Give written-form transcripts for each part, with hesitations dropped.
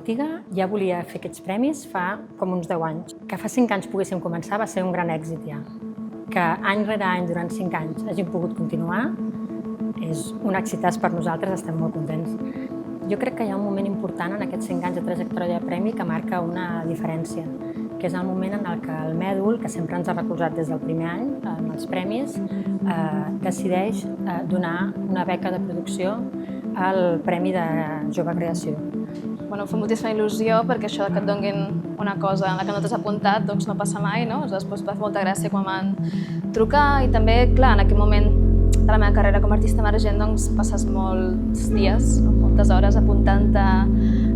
Artiga ja volia fer aquests premis fa com uns 10 anys. Que fa 5 anys poguéssim començar va ser un gran èxit ja. Que any rere any, durant 5 anys, hàgim pogut continuar, és un èxitàs per nosaltres, estem molt contents. Jo crec que hi ha un moment important en aquests 5 anys de trajectòria de premi que marca una diferència, que és el moment en el que el Mèdul, que sempre ens ha recolzat des del primer any en els premis, decideix donar una beca de producció al Premi de Jove Creació. Em fa moltíssima il·lusió perquè això que et donguin una cosa en la que no t'has apuntat doncs no passa mai, no? Després va fer molta gràcia quan van trucar i també, clar, en aquell moment de la meva carrera com a artista emergent doncs passes molts dies, moltes hores apuntant-te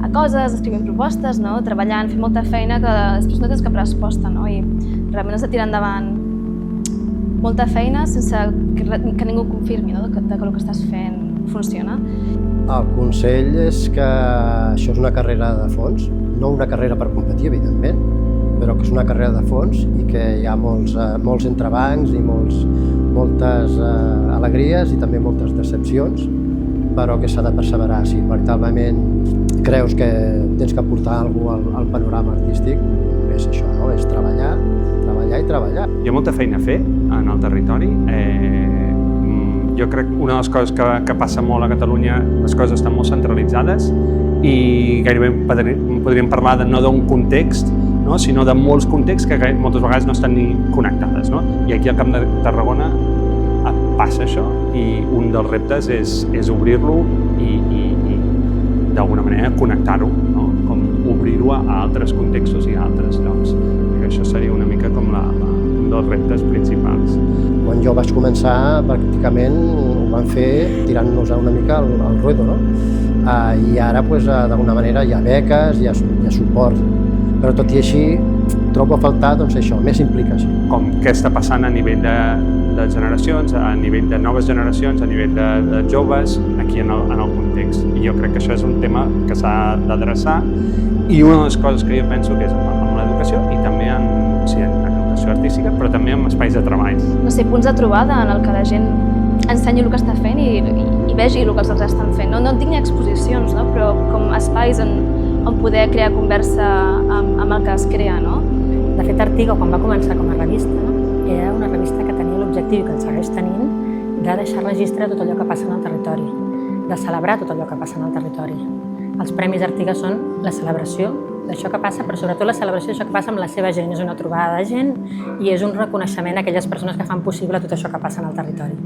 a coses, escrivint propostes, no? Treballant, fent molta feina que després no tens cap resposta, no? I realment has de tirar endavant molta feina sense que ningú confirmi, no? que el que estàs fent funciona. El consell és que això és una carrera de fons, no una carrera per competir, evidentment, però que és una carrera de fons i que hi ha molts entrebancs i moltes alegries i també moltes decepcions, però que s'ha de perseverar. Si veritablement creus que tens que aportar alguna cosa al panorama artístic, és això, no? És treballar, treballar i treballar. Hi ha molta feina a fer en el territori. Jo crec que una de les coses que passa molt a Catalunya, les coses estan molt centralitzades i gairebé podríem parlar no d'un context, no? Sinó de molts contexts que moltes vegades no estan ni connectades. No? I aquí al Camp de Tarragona passa això i un dels reptes és obrir-lo i d'alguna manera connectar-ho, no? Com obrir-ho a altres contextos i a altres llocs. I això seria una mica com un dels reptes principals. Quan jo vaig començar, pràcticament ho van fer tirant-nos una mica al ruedo, no? I ara, d'alguna manera, hi ha beques, hi ha suport, però tot i així trobo a faltar això, més implicació. Com què està passant a nivell de generacions, a nivell de noves generacions, a nivell de joves, aquí en el context. I jo crec que això és un tema que s'ha d'adreçar i una de les coses que jo penso que és amb l'educació i també en educació artística, però també en espais de treball. No sé, punts de trobada en el que la gent ensenyi el que està fent i vegi el que els altres estan fent. No en tinc ni exposicions, no? Però com espais on poder crear conversa amb el que es crea, no? De fet, Artiga, quan va començar com a revista, era una revista que tenia l'objectiu, i que el segueix tenint, de deixar registre tot allò que passa en el territori, de celebrar tot allò que passa en el territori. Els Premis Artiga són la celebració d'això que passa, però sobretot la celebració d'això que passa amb la seva gent. És una trobada de gent i és un reconeixement a aquelles persones que fan possible tot això que passa en el territori.